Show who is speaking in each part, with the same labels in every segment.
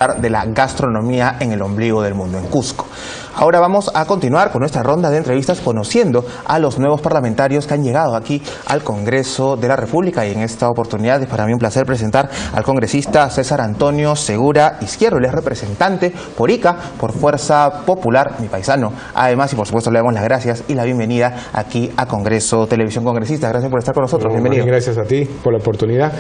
Speaker 1: de la gastronomía en el ombligo del mundo, en Cusco. Ahora vamos a continuar con nuestra ronda de entrevistas conociendo a los nuevos parlamentarios que han llegado aquí al Congreso de la República, y en esta oportunidad es para mí un placer presentar al congresista César Antonio Segura Izquierdo. Él es representante por Ica, por Fuerza Popular, mi paisano. Además, y por supuesto le damos las gracias y la bienvenida aquí a Congreso Televisión. Congresista, gracias por estar con nosotros. Bienvenido.
Speaker 2: Gracias a ti por la oportunidad.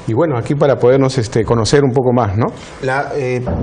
Speaker 2: Y bueno, aquí para podernos conocer un poco más, ¿no?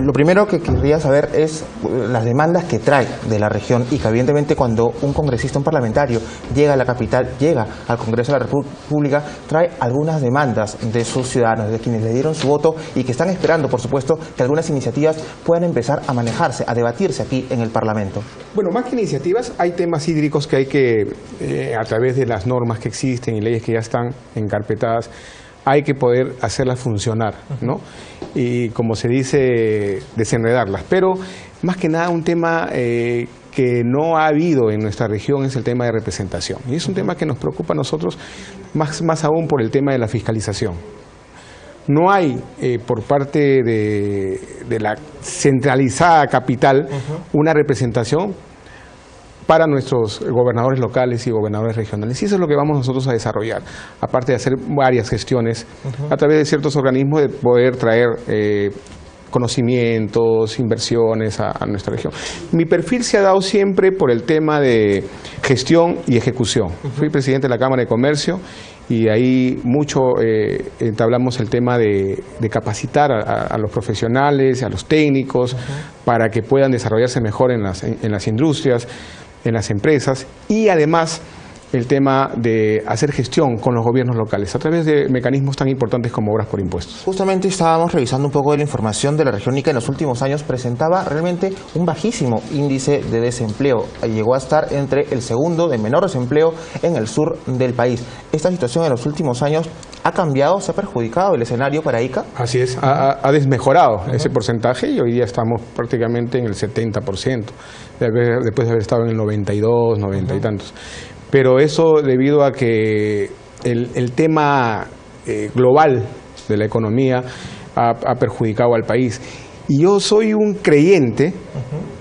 Speaker 1: Lo primero que querría saber es las demandas que trae de la región Ica. Evidentemente, cuando un congresista, un parlamentario, llega a la capital, llega al Congreso de la República, trae algunas demandas de sus ciudadanos, de quienes le dieron su voto y que están esperando, por supuesto, que algunas iniciativas puedan empezar a manejarse, a debatirse aquí en el Parlamento.
Speaker 2: Bueno, más que iniciativas, hay temas hídricos que hay que, a través de las normas que existen y leyes que ya están encarpetadas, hay que poder hacerlas funcionar, ¿no? Y como se dice, desenredarlas. Pero más que nada un tema que no ha habido en nuestra región es el tema de representación. Y es un tema que nos preocupa a nosotros más aún por el tema de la fiscalización. No hay por parte de la centralizada capital una representación para nuestros gobernadores locales y gobernadores regionales. Y eso es lo que vamos nosotros a desarrollar, aparte de hacer varias gestiones a través de ciertos organismos, de poder traer conocimientos, inversiones a nuestra región. Mi perfil se ha dado siempre por el tema de gestión y ejecución. Fui presidente de la Cámara de Comercio y ahí mucho entablamos el tema de capacitar a los profesionales, a los técnicos, para que puedan desarrollarse mejor en las industrias, en las empresas, y además el tema de hacer gestión con los gobiernos locales a través de mecanismos tan importantes como obras por impuestos.
Speaker 1: Justamente estábamos revisando un poco de la información de la región Ica. En los últimos años presentaba realmente un bajísimo índice de desempleo. Llegó a estar entre el segundo de menor desempleo en el sur del país. ¿Esta situación en los últimos años ha cambiado, se ha perjudicado el escenario para Ica?
Speaker 2: Así es, ha desmejorado ese porcentaje y hoy día estamos prácticamente en el 70%, después de haber estado en el 92, 90 y tantos. Pero eso debido a que el tema global de la economía ha perjudicado al país. Y yo soy un creyente,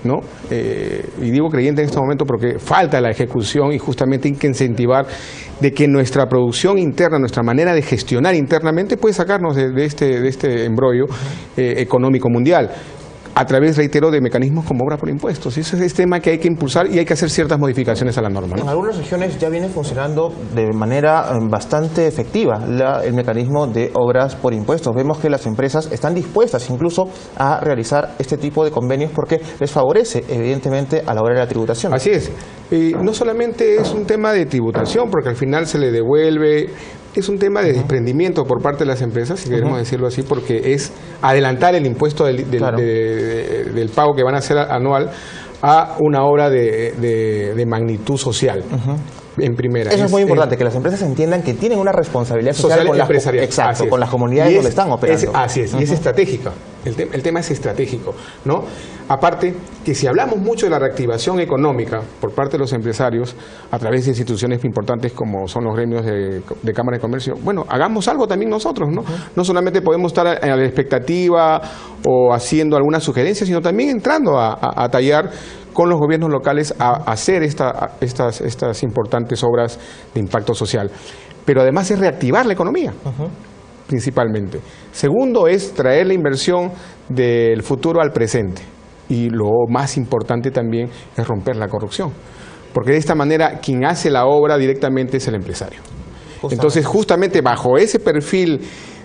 Speaker 2: ¿no? Y digo creyente en este momento porque falta la ejecución y justamente hay que incentivar de que nuestra producción interna, nuestra manera de gestionar internamente puede sacarnos de este embrollo económico mundial, a través, reitero, de mecanismos como obra por impuestos. Y ese es el tema que hay que impulsar y hay que hacer ciertas modificaciones a la norma, ¿no?
Speaker 1: En algunas regiones ya viene funcionando de manera bastante efectiva el mecanismo de obras por impuestos. Vemos que las empresas están dispuestas incluso a realizar este tipo de convenios porque les favorece evidentemente a la hora de la tributación.
Speaker 2: Así es. Y no solamente es un tema de tributación, porque al final se le devuelve. Es un tema de desprendimiento por parte de las empresas, si queremos decirlo así, porque es adelantar el impuesto del pago que van a hacer anual a una obra de magnitud social. En primera.
Speaker 1: Eso es muy importante, que las empresas entiendan que tienen una responsabilidad social con
Speaker 2: empresarial.
Speaker 1: Exacto, con las comunidades donde están operando.
Speaker 2: Así es, y es estratégica. El tema es estratégico, ¿no? Aparte, que si hablamos mucho de la reactivación económica por parte de los empresarios, a través de instituciones importantes como son los gremios de Cámara de Comercio, bueno, hagamos algo también nosotros, ¿no? No solamente podemos estar a la expectativa o haciendo alguna sugerencia, sino también entrando a tallar con los gobiernos locales a hacer estas importantes obras de impacto social. Pero además es reactivar la economía, principalmente. Segundo es traer la inversión del futuro al presente. Y lo más importante también es romper la corrupción. Porque de esta manera quien hace la obra directamente es el empresario. Entonces, justamente bajo ese perfil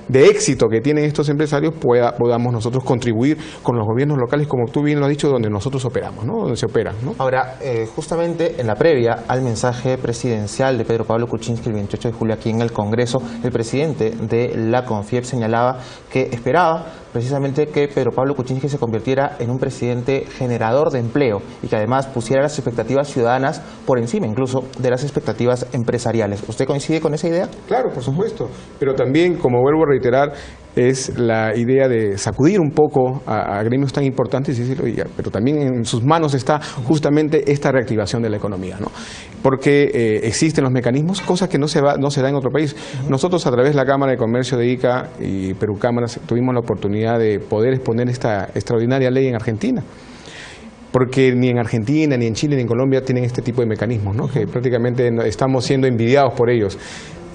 Speaker 2: de éxito que tienen estos empresarios, podamos nosotros contribuir con los gobiernos locales, como tú bien lo has dicho, donde nosotros operamos, ¿no? Donde se opera, ¿no?
Speaker 1: Ahora, justamente en la previa al mensaje presidencial de Pedro Pablo Kuczynski el 28 de julio aquí en el Congreso, el presidente de la CONFIEP señalaba que esperaba precisamente que Pedro Pablo Kuczynski se convirtiera en un presidente generador de empleo y que además pusiera las expectativas ciudadanas por encima incluso de las expectativas empresariales. ¿Usted coincide con esa idea?
Speaker 2: Claro, por supuesto, pero también, como vuelvo a reiterar, es la idea de sacudir un poco a gremios tan importantes y decir, oiga, pero también en sus manos está justamente esta reactivación de la economía, ¿no? Porque existen los mecanismos, cosas que no se da en otro país. Nosotros a través de la Cámara de Comercio de Ica y Perú Cámaras tuvimos la oportunidad de poder exponer esta extraordinaria ley en Argentina. Porque ni en Argentina, ni en Chile, ni en Colombia tienen este tipo de mecanismos, ¿no? Que prácticamente estamos siendo envidiados por ellos.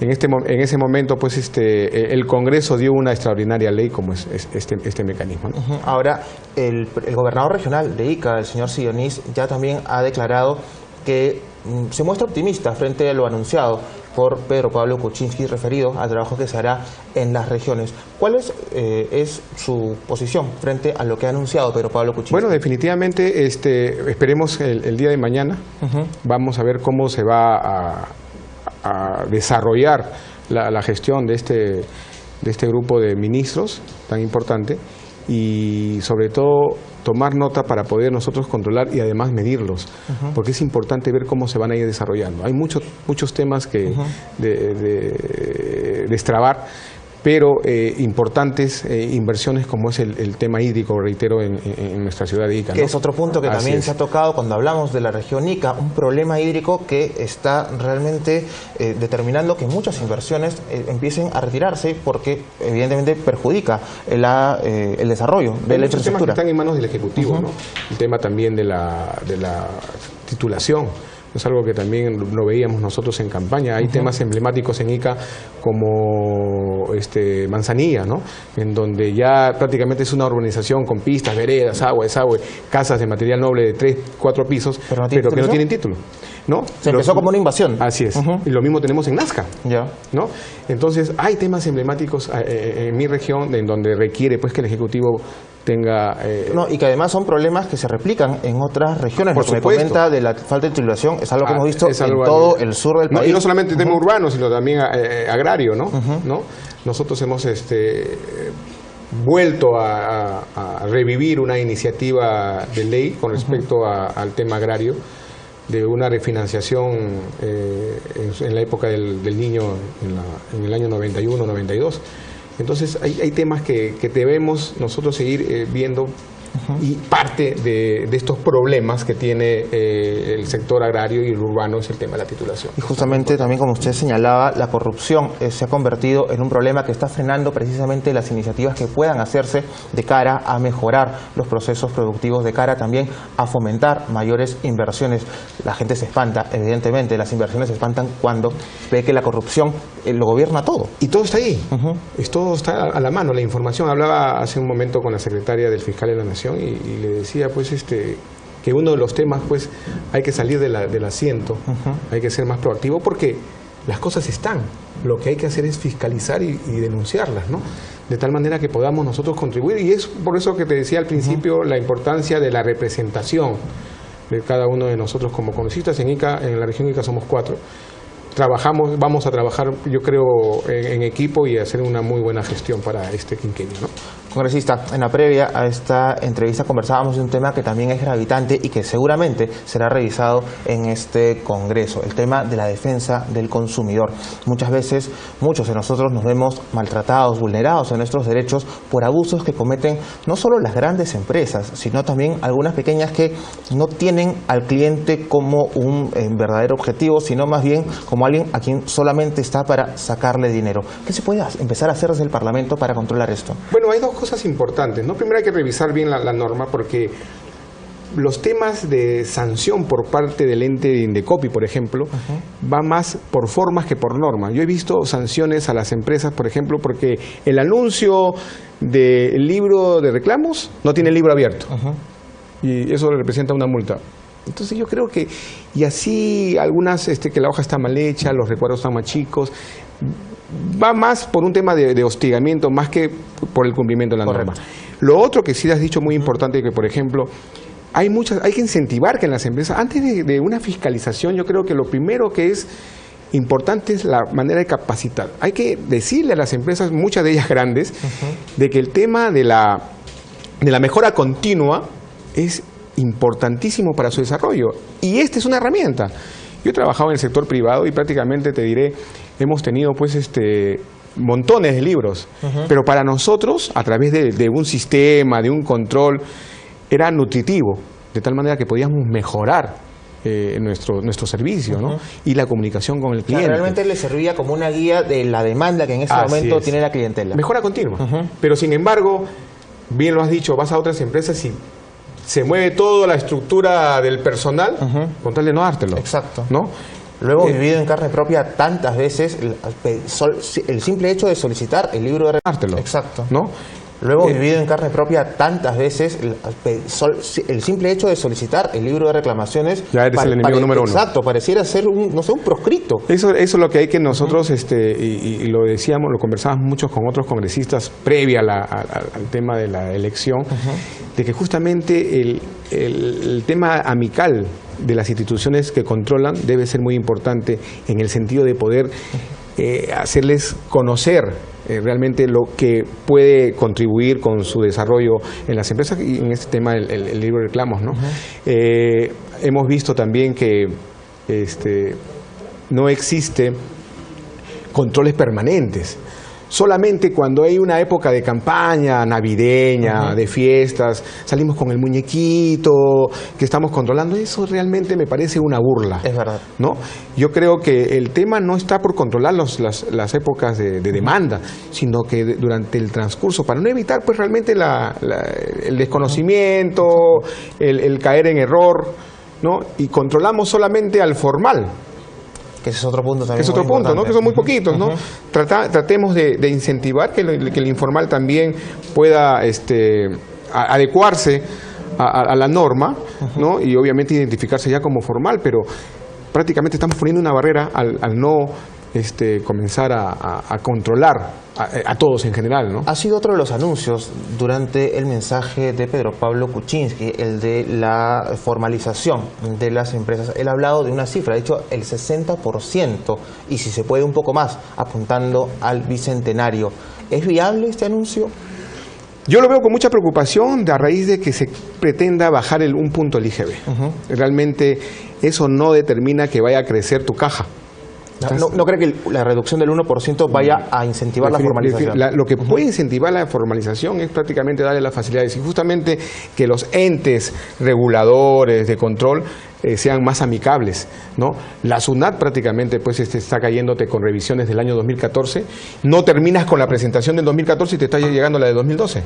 Speaker 2: En ese momento, pues, el Congreso dio una extraordinaria ley como es este mecanismo, ¿no?
Speaker 1: Ahora, el gobernador regional de Ica, el señor Sionis, ya también ha declarado que se muestra optimista frente a lo anunciado por Pedro Pablo Kuczynski referido al trabajo que se hará en las regiones. ¿Cuál es su posición frente a lo que ha anunciado Pedro Pablo Kuczynski?
Speaker 2: Bueno, definitivamente esperemos el día de mañana. Vamos a ver cómo se va a desarrollar la gestión de este grupo de ministros tan importante y sobre todo tomar nota para poder nosotros controlar y además medirlos, porque es importante ver cómo se van a ir desarrollando. Hay muchos temas que destrabar, pero importantes inversiones como es el tema hídrico, reitero, en nuestra ciudad de Ica, ¿no?
Speaker 1: Que es otro punto que también se ha tocado cuando hablamos de la región Ica, un problema hídrico que está realmente determinando que muchas inversiones empiecen a retirarse porque evidentemente perjudica el desarrollo de la infraestructura.
Speaker 2: Hay temas que están en manos del Ejecutivo, ¿no? El tema también de la titulación. Es algo que también lo veíamos nosotros en campaña. Hay temas emblemáticos en Ica como Manzanilla, ¿no? En donde ya prácticamente es una urbanización con pistas, veredas, agua, desagüe, casas de material noble de 3, 4 pisos, pero que no tienen título, ¿no?
Speaker 1: Se empezó como una invasión.
Speaker 2: Así es. Y lo mismo tenemos en Nazca, ¿no? Entonces hay temas emblemáticos en mi región en donde requiere pues que el Ejecutivo tenga...
Speaker 1: y que además son problemas que se replican en otras regiones.
Speaker 2: Por
Speaker 1: lo que
Speaker 2: supuesto.
Speaker 1: me comenta de la falta de titulación es algo que hemos visto en
Speaker 2: algo
Speaker 1: todo el sur del país.
Speaker 2: Y no solamente tema urbano, sino también agrario, ¿no? ¿no? Nosotros hemos vuelto a revivir una iniciativa de ley con respecto al tema agrario, de una refinanciación en la época del niño, en el año 91, 92. Entonces hay temas que debemos nosotros seguir viendo y parte de estos problemas que tiene el sector agrario y el urbano es el tema de la titulación.
Speaker 1: Y justamente también, como usted señalaba, la corrupción se ha convertido en un problema que está frenando precisamente las iniciativas que puedan hacerse de cara a mejorar los procesos productivos, de cara también a fomentar mayores inversiones. La gente se espanta, evidentemente, las inversiones se espantan cuando ve que la corrupción lo gobierna todo.
Speaker 2: Y todo está ahí, todo está a la mano, la información. Hablaba hace un momento con la secretaria del Fiscal de la Nación y le decía pues que uno de los temas pues hay que salir del asiento, hay que ser más proactivo porque las cosas están, lo que hay que hacer es fiscalizar y denunciarlas, ¿no? De tal manera que podamos nosotros contribuir y es por eso que te decía al principio la importancia de la representación de cada uno de nosotros como congresistas. En Ica, en la región Ica somos 4. Vamos a trabajar, yo creo, en equipo y hacer una muy buena gestión para este quinquenio, ¿no?
Speaker 1: Congresista, en la previa a esta entrevista conversábamos de un tema que también es gravitante y que seguramente será revisado en este Congreso, el tema de la defensa del consumidor. Muchas veces, muchos de nosotros nos vemos maltratados, vulnerados en nuestros derechos por abusos que cometen no solo las grandes empresas, sino también algunas pequeñas que no tienen al cliente como un verdadero objetivo, sino más bien como alguien a quien solamente está para sacarle dinero. ¿Qué se puede empezar a hacer desde el Parlamento para controlar esto?
Speaker 2: Bueno, hay dos cosas importantes, ¿no? Primero hay que revisar bien la norma porque los temas de sanción por parte del ente de Indecopi, por ejemplo, va más por formas que por norma. Yo he visto sanciones a las empresas, por ejemplo, porque el anuncio del libro de reclamos no tiene el libro abierto y eso representa una multa. Entonces yo creo que, y así algunas, que la hoja está mal hecha, los recuadros están más chicos, va más por un tema de hostigamiento más que por el cumplimiento de la norma. Lo otro que sí has dicho muy importante, que por ejemplo, hay que incentivar que en las empresas, antes de una fiscalización, yo creo que lo primero que es importante es la manera de capacitar. Hay que decirle a las empresas, muchas de ellas grandes, de que el tema de la mejora continua es importantísimo para su desarrollo. Y esta es una herramienta. Yo he trabajado en el sector privado y prácticamente te diré, hemos tenido pues montones de libros, pero para nosotros, a través de un sistema, de un control, era nutritivo, de tal manera que podíamos mejorar nuestro servicio, ¿no? Y la comunicación con el cliente.
Speaker 1: O sea, realmente le servía como una guía de la demanda que en ese momento tiene la clientela.
Speaker 2: Mejora continua. Pero sin embargo, bien lo has dicho, vas a otras empresas y se mueve toda la estructura del personal con tal de no dártelo.
Speaker 1: Exacto.
Speaker 2: ¿No?
Speaker 1: Lo hemos vivido en carne propia tantas veces, el simple hecho de solicitar el libro de reclamaciones. Exacto.
Speaker 2: ¿No?
Speaker 1: Lo hemos vivido en carne propia tantas veces, el simple hecho de solicitar el libro de reclamaciones.
Speaker 2: Ya eres el enemigo número uno.
Speaker 1: Exacto, pareciera ser un proscrito.
Speaker 2: Eso es lo que hay que nosotros, y lo decíamos, lo conversábamos mucho con otros congresistas previa al tema de la elección, de que justamente el tema amical de las instituciones que controlan debe ser muy importante en el sentido de poder hacerles conocer realmente lo que puede contribuir con su desarrollo en las empresas y en este tema el libro de reclamos, ¿no? Hemos visto también que no existe controles permanentes. Solamente cuando hay una época de campaña navideña, de fiestas, salimos con el muñequito que estamos controlando. Eso realmente me parece una burla.
Speaker 1: Es verdad.
Speaker 2: ¿No? Yo creo que el tema no está por controlar las épocas de demanda, sino que durante el transcurso, para no evitar pues realmente el desconocimiento, el caer en error, ¿no? Y controlamos solamente al formal.
Speaker 1: Que ese es otro punto también.
Speaker 2: Es otro punto, ¿no? Que son muy poquitos, ¿no? Tratemos de incentivar que el informal también pueda adecuarse a la norma, ¿no? Y obviamente identificarse ya como formal, pero prácticamente estamos poniendo una barrera al no comenzar a controlar a todos en general, ¿no?
Speaker 1: Ha sido otro de los anuncios durante el mensaje de Pedro Pablo Kuczynski, el de la formalización de las empresas. Él ha hablado de una cifra, ha dicho el 60%, y si se puede un poco más, apuntando al bicentenario. ¿Es viable este anuncio?
Speaker 2: Yo lo veo con mucha preocupación a raíz de que se pretenda bajar un punto el IGB. Realmente eso no determina que vaya a crecer tu caja.
Speaker 1: ¿No cree que la reducción del 1% vaya a incentivar la formalización?
Speaker 2: Lo que puede incentivar la formalización es prácticamente darle las facilidades y justamente que los entes reguladores de control sean más amicables, ¿no? La SUNAT prácticamente pues está cayéndote con revisiones del año 2014, no terminas con la presentación del 2014 y te está llegando la de 2012.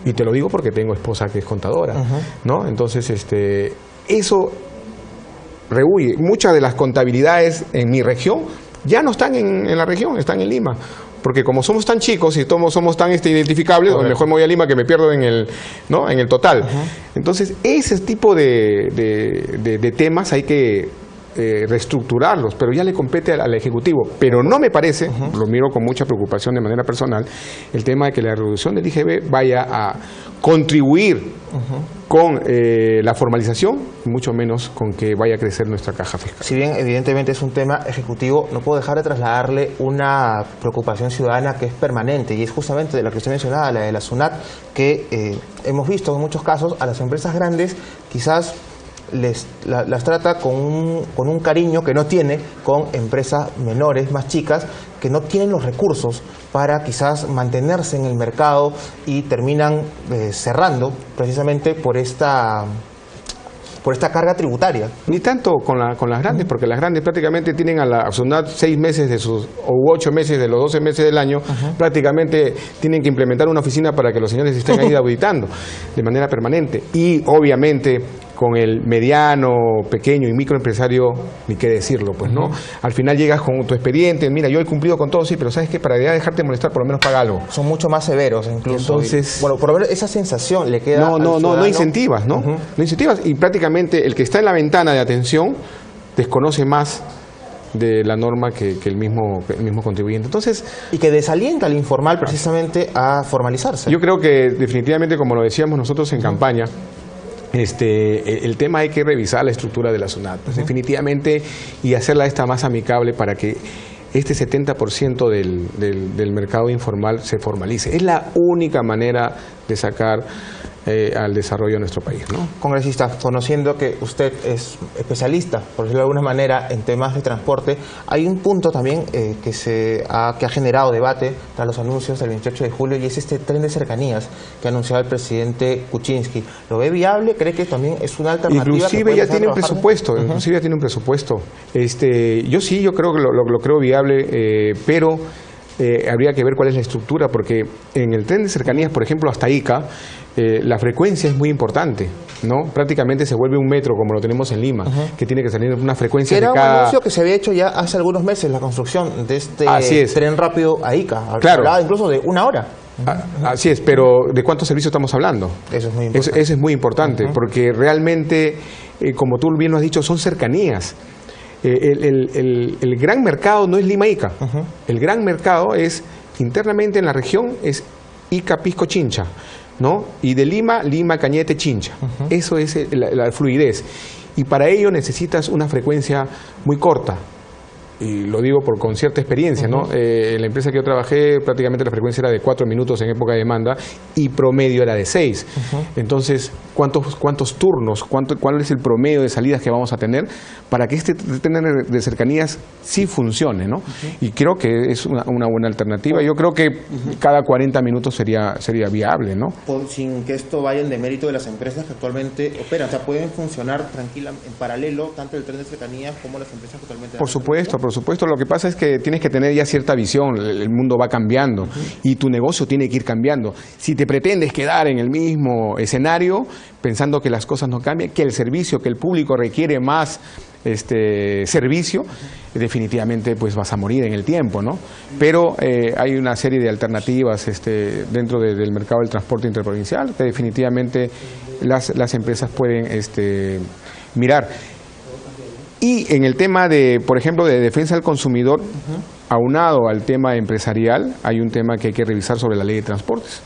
Speaker 2: Y te lo digo porque tengo esposa que es contadora, ¿no? Entonces, eso rehuye. Muchas de las contabilidades en mi región ya no están en la región, están en Lima. Porque como somos tan chicos y somos tan identificables, o mejor me voy a Lima que me pierdo en el total. Entonces, ese tipo de temas hay que reestructurarlos, pero ya le compete al Ejecutivo. Pero no me parece, lo miro con mucha preocupación de manera personal, el tema de que la reducción del IGB vaya a contribuir con la formalización, mucho menos con que vaya a crecer nuestra caja fiscal.
Speaker 1: Si bien evidentemente es un tema ejecutivo, no puedo dejar de trasladarle una preocupación ciudadana que es permanente, y es justamente de la que usted mencionaba, la de la SUNAT, que hemos visto en muchos casos a las empresas grandes quizás las trata con un cariño que no tiene con empresas menores, más chicas, que no tienen los recursos para quizás mantenerse en el mercado y terminan cerrando precisamente por esta carga tributaria.
Speaker 2: Ni tanto con las grandes, porque las grandes prácticamente tienen a la SUNAT 6 meses o 8 meses de los 12 meses del año, prácticamente tienen que implementar una oficina para que los señores estén ahí auditando de manera permanente. Y obviamente con el mediano, pequeño y microempresario, ni qué decirlo, pues, ¿no? Al final llegas con tu expediente, mira, yo he cumplido con todo, sí, pero ¿sabes qué? Para ya dejarte molestar, por lo menos paga algo.
Speaker 1: Son mucho más severos incluso.
Speaker 2: Entonces,
Speaker 1: bueno, por lo menos esa sensación le queda
Speaker 2: no incentivas, ¿no? No incentivas, y prácticamente el que está en la ventana de atención desconoce más de la norma que el mismo contribuyente. Entonces,
Speaker 1: y que desalienta al informal precisamente a formalizarse.
Speaker 2: Yo creo que definitivamente, como lo decíamos nosotros en campaña, el tema hay que revisar la estructura de la SUNAT, pues, definitivamente, y hacerla más amigable para que este 70% del mercado informal se formalice. Es la única manera de sacar al desarrollo de nuestro país, ¿no?
Speaker 1: Congresista, conociendo que usted es especialista, por decirlo de alguna manera, en temas de transporte, hay un punto también que ha generado debate tras los anuncios del 28 de julio y es este tren de cercanías que ha anunciado el presidente Kuczynski. ¿Lo ve viable? ¿Cree que también es una alternativa?
Speaker 2: Inclusive ya tiene un presupuesto, inclusive ya tiene un presupuesto. Yo creo que lo creo viable, pero habría que ver cuál es la estructura, porque en el tren de cercanías, por ejemplo, hasta Ica, la frecuencia es muy importante, ¿no? Prácticamente se vuelve un metro como lo tenemos en Lima, que tiene que salir una frecuencia de cada...
Speaker 1: Era un anuncio que se había hecho ya hace algunos meses, la construcción de este tren rápido a Ica.
Speaker 2: Claro.
Speaker 1: Hablaba incluso de 1 hora.
Speaker 2: Así es, pero ¿de cuántos servicios estamos hablando?
Speaker 1: Eso es muy importante.
Speaker 2: Eso es muy importante, porque realmente, como tú bien lo has dicho, son cercanías. El gran mercado no es Lima-Ica. El gran mercado es internamente en la región, es Ica-Pisco-Chincha, ¿no? Y de Lima, Cañete-Chincha. Eso es la fluidez. Y para ello necesitas una frecuencia muy corta. Y lo digo con cierta experiencia, ¿no? En la empresa que yo trabajé, prácticamente la frecuencia era de 4 minutos en época de demanda y promedio era de 6. Entonces, ¿cuántos turnos, cuál es el promedio de salidas que vamos a tener para que este tren de cercanías sí funcione, ¿no? Y creo que es una buena alternativa. Yo creo que cada 40 minutos sería viable, ¿no?
Speaker 1: Sin que esto vaya en demérito de las empresas que actualmente operan. O sea, pueden funcionar tranquilamente en paralelo tanto el tren de cercanías como las empresas que actualmente...
Speaker 2: Por supuesto, lo que pasa es que tienes que tener ya cierta visión, el mundo va cambiando y tu negocio tiene que ir cambiando. Si te pretendes quedar en el mismo escenario, pensando que las cosas no cambian, que el servicio, que el público requiere más servicio, definitivamente pues vas a morir en el tiempo, ¿no? Pero hay una serie de alternativas dentro del mercado del transporte interprovincial que definitivamente las empresas pueden mirar. Y en el tema de, por ejemplo, de defensa del consumidor, aunado al tema empresarial, hay un tema que hay que revisar sobre la ley de transportes.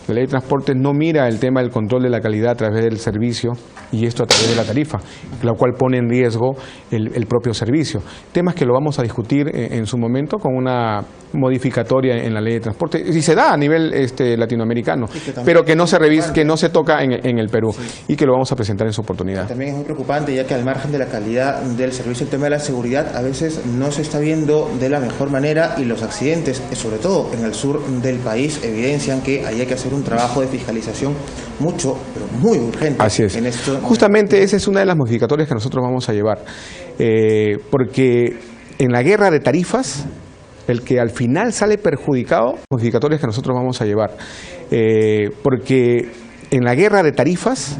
Speaker 2: La ley de transportes no mira el tema del control de la calidad a través del servicio y esto a través de la tarifa, lo cual pone en riesgo el propio servicio. Temas que lo vamos a discutir en su momento con una modificatoria en la ley de transporte y se da a nivel latinoamericano, pero que no se revisa, que no se toca en el Perú y que lo vamos a presentar en su oportunidad.
Speaker 1: También es muy preocupante, ya que al margen de la calidad del servicio, el tema de la seguridad a veces no se está viendo de la mejor manera y los accidentes, sobre todo en el sur del país, evidencian que ahí hay que hacer un trabajo de fiscalización mucho, pero muy urgente.
Speaker 2: Así es. Justamente esa es una de las modificatorias que nosotros vamos a llevar, porque en la guerra de tarifas, el que al final sale perjudicado, modificatorias que nosotros vamos a llevar, porque en la guerra de tarifas,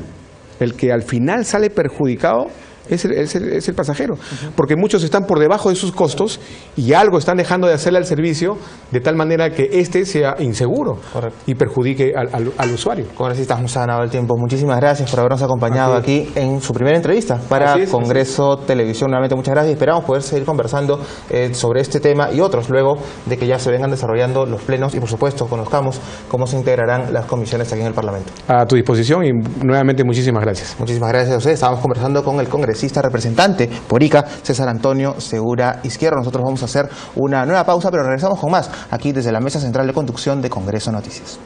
Speaker 2: el que al final sale perjudicado es el pasajero, porque muchos están por debajo de sus costos y algo están dejando de hacerle al servicio de tal manera que sea inseguro. Correcto. Y perjudique al usuario.
Speaker 1: Congresistas, nos ha ganado el tiempo. Muchísimas gracias por habernos acompañado aquí en su primera entrevista para Congreso Televisión. Nuevamente muchas gracias y esperamos poder seguir conversando sobre este tema y otros luego de que ya se vengan desarrollando los plenos y por supuesto conozcamos cómo se integrarán las comisiones aquí en el Parlamento.
Speaker 2: A tu disposición y nuevamente muchísimas gracias.
Speaker 1: Muchísimas gracias a ustedes. Estábamos conversando con el congresista representante por Ica, César Antonio Segura Izquierdo. Nosotros vamos a hacer una nueva pausa, pero regresamos con más aquí desde la Mesa Central de Conducción de Congreso Noticias.